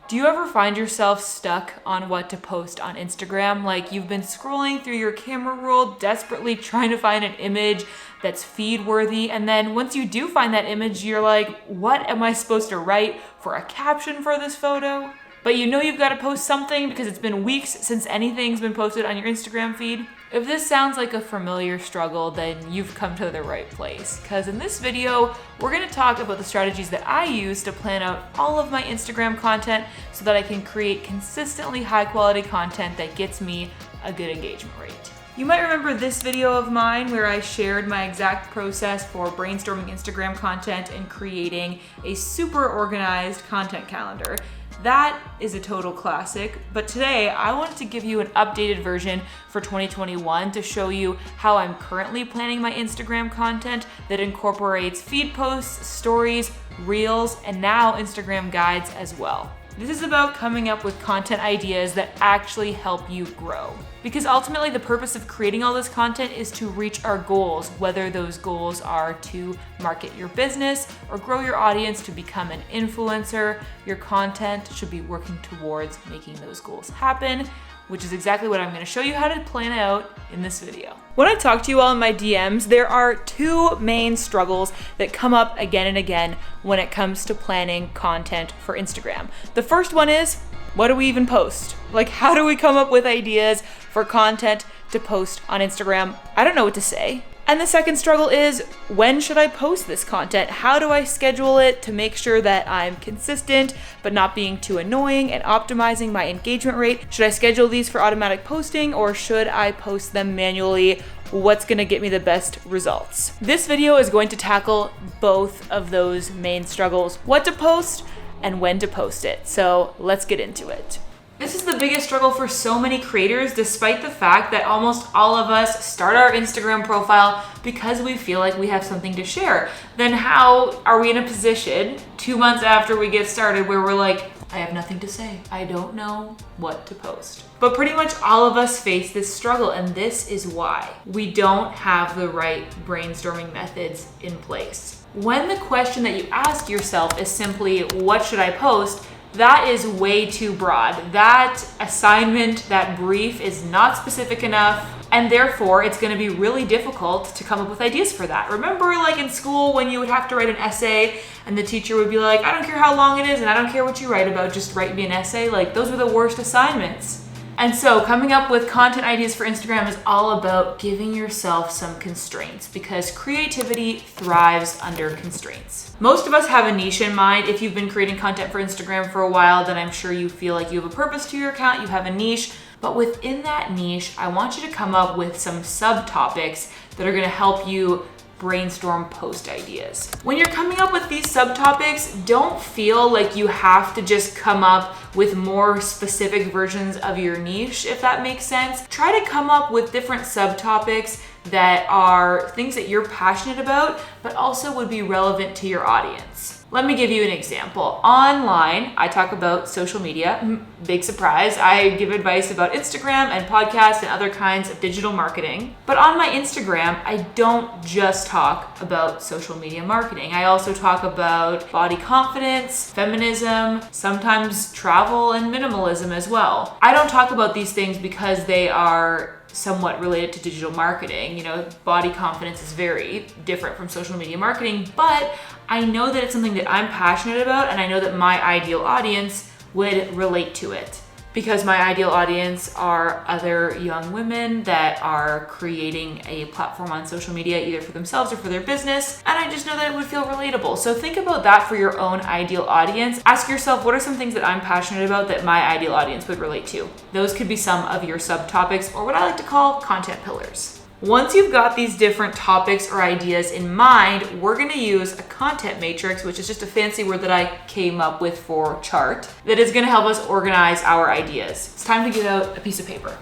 Do you ever find yourself stuck on what to post on Instagram? Like you've been scrolling through your camera roll, desperately trying to find an image that's feed worthy. And then once you do find that image, you're like, what am I supposed to write for a caption for this photo? But you know you've got to post something because it's been weeks since anything's been posted on your Instagram feed. If this sounds like a familiar struggle, then you've come to the right place. Because in this video, we're gonna talk about the strategies that I use to plan out all of my Instagram content so that I can create consistently high quality content that gets me a good engagement rate. You might remember this video of mine where I shared my exact process for brainstorming Instagram content and creating a super organized content calendar. That is a total classic, but today I wanted to give you an updated version for 2021 to show you how I'm currently planning my Instagram content that incorporates feed posts, stories, reels, and now Instagram guides as well. This is about coming up with content ideas that actually help you grow. Because ultimately the purpose of creating all this content is to reach our goals, whether those goals are to market your business or grow your audience to become an influencer. Your content should be working towards making those goals happen, which is exactly what I'm going to show you how to plan out in this video. When I talk to you all in my DMs, there are two main struggles that come up again and again when it comes to planning content for Instagram. The first one is, what do we even post? Like, how do we come up with ideas for content to post on Instagram? I don't know what to say. And the second struggle is, when should I post this content? How do I schedule it to make sure that I'm consistent but not being too annoying and optimizing my engagement rate? Should I schedule these for automatic posting or should I post them manually? What's gonna get me the best results? This video is going to tackle both of those main struggles, what to post and when to post it. So let's get into it. This is the biggest struggle for so many creators, despite the fact that almost all of us start our Instagram profile because we feel like we have something to share. Then how are we in a position 2 months after we get started where we're like, I have nothing to say. I don't know what to post. But pretty much all of us face this struggle, and this is why. We don't have the right brainstorming methods in place. When the question that you ask yourself is simply, what should I post? That is way too broad. That assignment, that brief is not specific enough, and therefore it's gonna be really difficult to come up with ideas for that. Remember like in school when you would have to write an essay and the teacher would be like, I don't care how long it is and I don't care what you write about, just write me an essay. Like those were the worst assignments. And so coming up with content ideas for Instagram is all about giving yourself some constraints because creativity thrives under constraints. Most of us have a niche in mind. If you've been creating content for Instagram for a while, then I'm sure you feel like you have a purpose to your account, you have a niche. But within that niche, I want you to come up with some subtopics that are gonna help you brainstorm post ideas. When you're coming up with these subtopics, don't feel like you have to just come up with more specific versions of your niche, if that makes sense. Try to come up with different subtopics that are things that you're passionate about, but also would be relevant to your audience. Let me give you an example. Online, I talk about social media. Big surprise. I give advice about Instagram and podcasts and other kinds of digital marketing. But on my Instagram, I don't just talk about social media marketing. I also talk about body confidence, feminism, sometimes travel and minimalism as well. I don't talk about these things because they are somewhat related to digital marketing. You know, body confidence is very different from social media marketing, but I know that it's something that I'm passionate about and I know that my ideal audience would relate to it because my ideal audience are other young women that are creating a platform on social media either for themselves or for their business, and I just know that it would feel relatable. So think about that for your own ideal audience. Ask yourself, what are some things that I'm passionate about that my ideal audience would relate to? Those could be some of your subtopics or what I like to call content pillars. Once you've got these different topics or ideas in mind, we're gonna use a content matrix, which is just a fancy word that I came up with for chart, that is gonna help us organize our ideas. It's time to get out a piece of paper.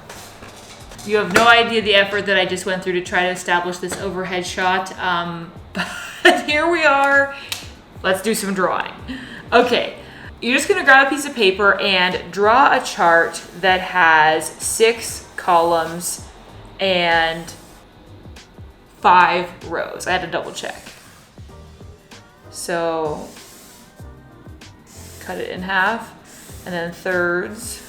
You have no idea the effort that I just went through to try to establish this overhead shot, but here we are. Let's do some drawing. Okay, you're just gonna grab a piece of paper and draw a chart that has 6 columns and 5 rows. I had to double check. So cut it in half. and then thirds.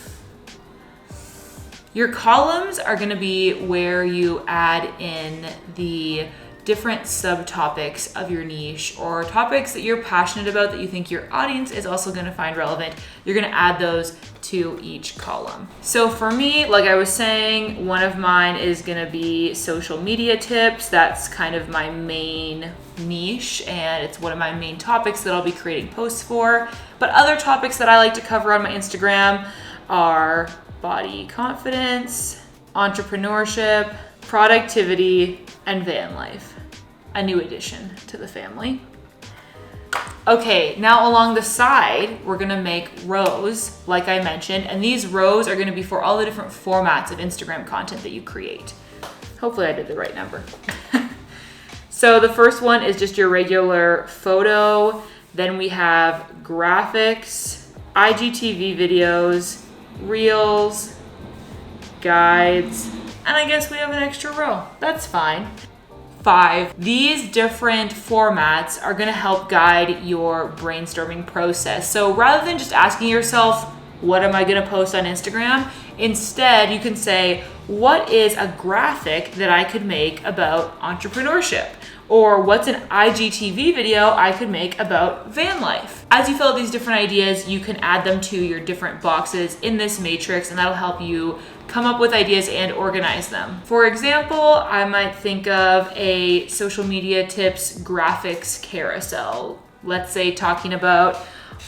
Your columns are gonna be where you add in the different subtopics of your niche or topics that you're passionate about that you think your audience is also gonna find relevant. You're gonna add those to each column. So for me, like I was saying, one of mine is gonna be social media tips. That's kind of my main niche, and it's one of my main topics that I'll be creating posts for. But other topics that I like to cover on my Instagram are body confidence, entrepreneurship, productivity, and van life. A new addition to the family. Okay, now along the side, we're gonna make rows, like I mentioned, and these rows are gonna be for all the different formats of Instagram content that you create. Hopefully I did the right number. So the first one is just your regular photo. Then we have graphics, IGTV videos, reels, guides, and I guess we have an extra row. That's fine. 5. These different formats are gonna help guide your brainstorming process. So rather than just asking yourself, what am I gonna post on Instagram? Instead, you can say, what is a graphic that I could make about entrepreneurship? Or what's an IGTV video I could make about van life? As you fill out these different ideas, you can add them to your different boxes in this matrix, and that'll help you come up with ideas and organize them. For example, I might think of a social media tips graphics carousel. Let's say talking about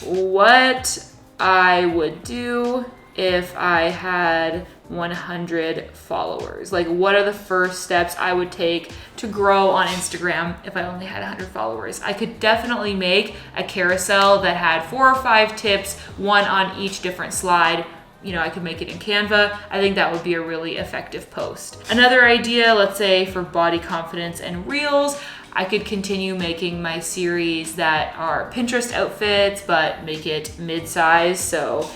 what I would do if I had 100 followers. Like, what are the first steps I would take to grow on Instagram if I only had 100 followers? I could definitely make a carousel that had 4 or 5 tips, one on each different slide. You know, I could make it in Canva. I think that would be a really effective post. Another idea, let's say for body confidence and reels, I could continue making my series that are Pinterest outfits, but make it mid-size. So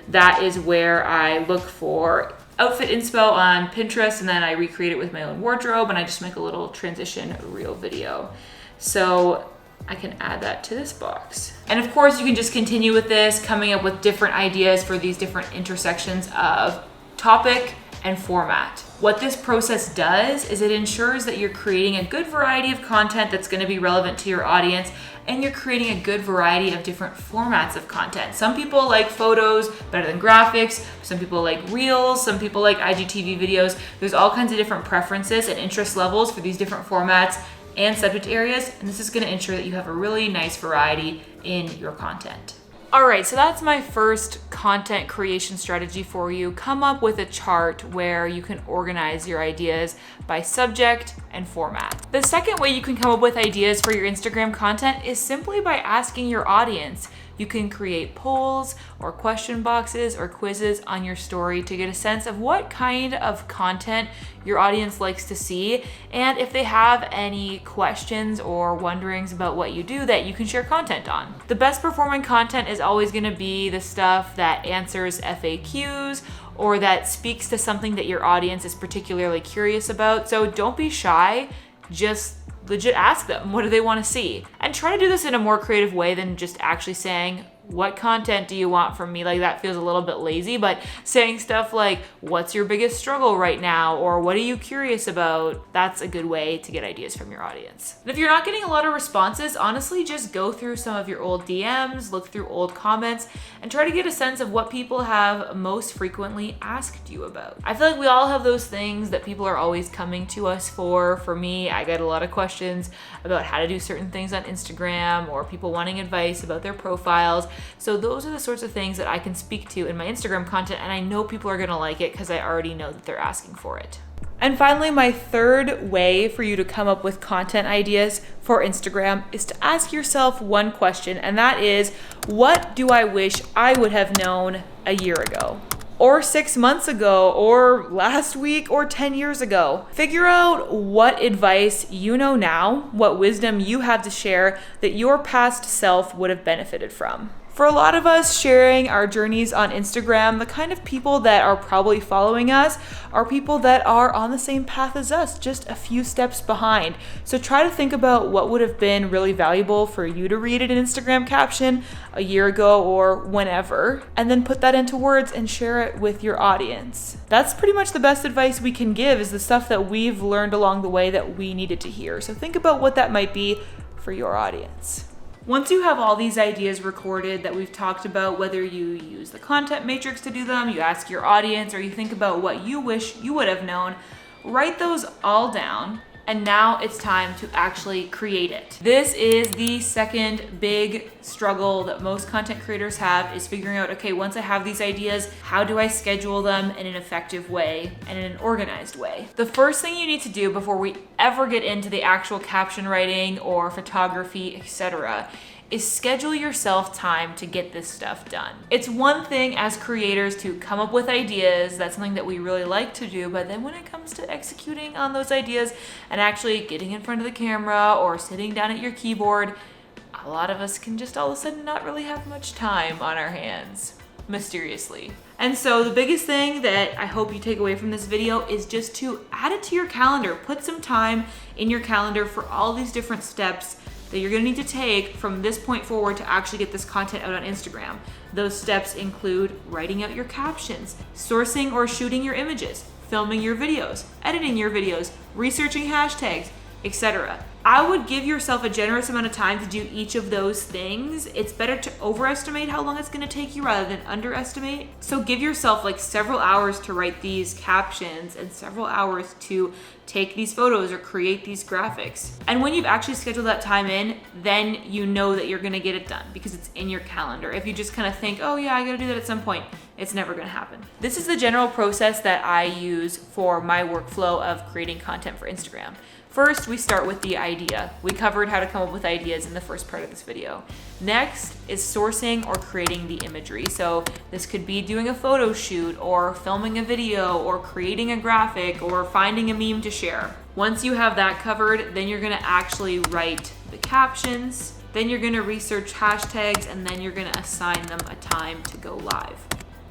that is where I look for outfit inspo on Pinterest, and then I recreate it with my own wardrobe, and I just make a little transition reel video. So I can add that to this box. And of course, you can just continue with this, coming up with different ideas for these different intersections of topic and format. What this process does is it ensures that you're creating a good variety of content that's going to be relevant to your audience, and you're creating a good variety of different formats of content. Some people like photos better than graphics, some people like reels, some people like IGTV videos. There's all kinds of different preferences and interest levels for these different formats and subject areas, and this is going to ensure that you have a really nice variety in your content. All right, so that's my first content creation strategy for you. Come up with a chart where you can organize your ideas by subject and format. The second way you can come up with ideas for your Instagram content is simply by asking your audience. You can create polls or question boxes or quizzes on your story to get a sense of what kind of content your audience likes to see, and if they have any questions or wonderings about what you do that you can share content on. The best performing content is always going to be the stuff that answers FAQs or that speaks to something that your audience is particularly curious about. So don't be shy, just legit ask them, what do they want to see? And try to do this in a more creative way than just actually saying, what content do you want from me? Like, that feels a little bit lazy, but saying stuff like, what's your biggest struggle right now? Or what are you curious about? That's a good way to get ideas from your audience. And if you're not getting a lot of responses, honestly, just go through some of your old DMs, look through old comments, and try to get a sense of what people have most frequently asked you about. I feel like we all have those things that people are always coming to us for. For me, I get a lot of questions about how to do certain things on Instagram, or people wanting advice about their profiles. So those are the sorts of things that I can speak to in my Instagram content, and I know people are gonna like it because I already know that they're asking for it. And finally, my third way for you to come up with content ideas for Instagram is to ask yourself one question, and that is, what do I wish I would have known a year ago? Or 6 months ago, or last week, or 10 years ago. Figure out what advice you know now, what wisdom you have to share that your past self would have benefited from. For a lot of us sharing our journeys on Instagram, the kind of people that are probably following us are people that are on the same path as us, just a few steps behind. So try to think about what would have been really valuable for you to read in an Instagram caption a year ago or whenever, and then put that into words and share it with your audience. That's pretty much the best advice we can give, is the stuff that we've learned along the way that we needed to hear. So think about what that might be for your audience. Once you have all these ideas recorded that we've talked about, whether you use the content matrix to do them, you ask your audience, or you think about what you wish you would have known, write those all down. And now it's time to actually create it. This is the second big struggle that most content creators have, is figuring out, okay, once I have these ideas, how do I schedule them in an effective way and in an organized way? The first thing you need to do before we ever get into the actual caption writing or photography, etc., is schedule yourself time to get this stuff done. It's one thing as creators to come up with ideas, that's something that we really like to do, but then when it comes to executing on those ideas and actually getting in front of the camera or sitting down at your keyboard, a lot of us can just all of a sudden not really have much time on our hands, mysteriously. And so the biggest thing that I hope you take away from this video is just to add it to your calendar. Put some time in your calendar for all these different steps that you're gonna need to take from this point forward to actually get this content out on Instagram. Those steps include writing out your captions, sourcing or shooting your images, filming your videos, editing your videos, researching hashtags, etc. I would give yourself a generous amount of time to do each of those things. It's better to overestimate how long it's gonna take you rather than underestimate. So give yourself like several hours to write these captions and several hours to take these photos or create these graphics. And when you've actually scheduled that time in, then you know that you're gonna get it done because it's in your calendar. If you just kind of think, oh yeah, I gotta do that at some point, it's never gonna happen. This is the general process that I use for my workflow of creating content for Instagram. First, we start with the idea. We covered how to come up with ideas in the first part of this video. Next is sourcing or creating the imagery. So this could be doing a photo shoot or filming a video or creating a graphic or finding a meme to share. Once you have that covered, then you're gonna actually write the captions, then you're gonna research hashtags, and then you're gonna assign them a time to go live.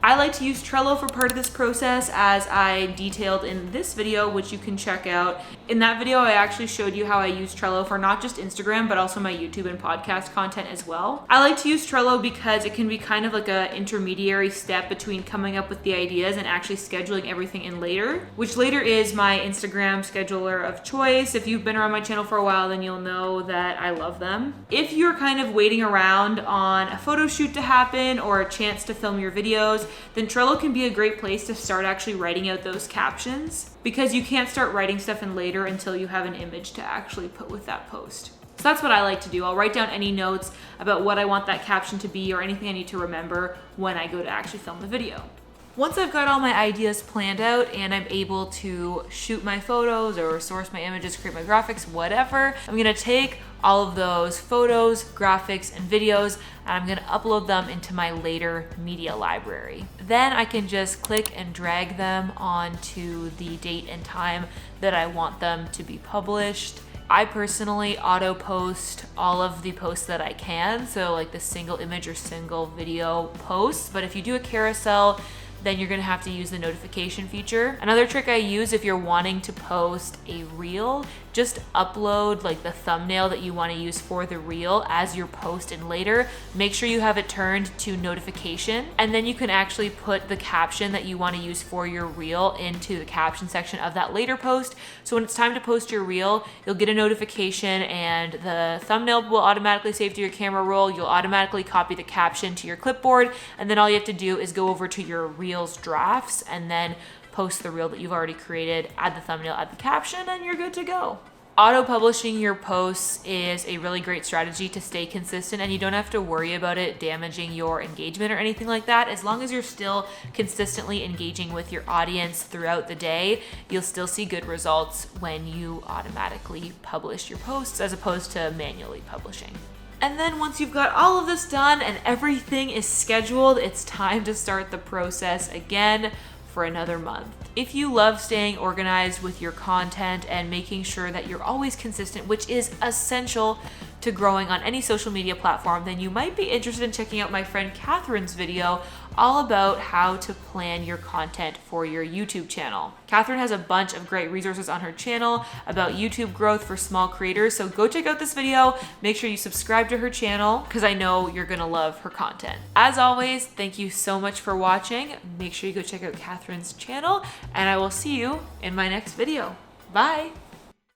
I like to use Trello for part of this process, as I detailed in this video, which you can check out. In that video, I actually showed you how I use Trello for not just Instagram, but also my YouTube and podcast content as well. I like to use Trello because it can be kind of like an intermediary step between coming up with the ideas and actually scheduling everything in later, which later is my Instagram scheduler of choice. If you've been around my channel for a while, then you'll know that I love them. If you're kind of waiting around on a photo shoot to happen or a chance to film your videos, then Trello can be a great place to start actually writing out those captions, because you can't start writing stuff in later until you have an image to actually put with that post. So that's what I like to do. I'll write down any notes about what I want that caption to be or anything I need to remember when I go to actually film the video. Once I've got all my ideas planned out and I'm able to shoot my photos or source my images, create my graphics, whatever, I'm gonna take all of those photos, graphics, and videos, and I'm gonna upload them into my later media library. Then I can just click and drag them onto the date and time that I want them to be published. I personally auto post all of the posts that I can, so like the single image or single video posts, but if you do a carousel, then you're gonna have to use the notification feature. Another trick I use if you're wanting to post a reel, just upload like the thumbnail that you wanna use for the reel as your post in later. Make sure you have it turned to notification, and then you can actually put the caption that you wanna use for your reel into the caption section of that later post. So when it's time to post your reel, you'll get a notification and the thumbnail will automatically save to your camera roll. You'll automatically copy the caption to your clipboard, and then all you have to do is go over to your reels drafts and then post the reel that you've already created, add the thumbnail, add the caption, and you're good to go. Auto-publishing your posts is a really great strategy to stay consistent, and you don't have to worry about it damaging your engagement or anything like that. As long as you're still consistently engaging with your audience throughout the day, you'll still see good results when you automatically publish your posts as opposed to manually publishing. And then once you've got all of this done and everything is scheduled, it's time to start the process again for another month. If you love staying organized with your content and making sure that you're always consistent, which is essential to growing on any social media platform, then you might be interested in checking out my friend Catherine's video all about how to plan your content for your YouTube channel. Catherine has a bunch of great resources on her channel about YouTube growth for small creators, so go check out this video. Make sure you subscribe to her channel because I know you're gonna love her content. As always, thank you so much for watching. Make sure you go check out Catherine's channel, and I will see you in my next video. Bye.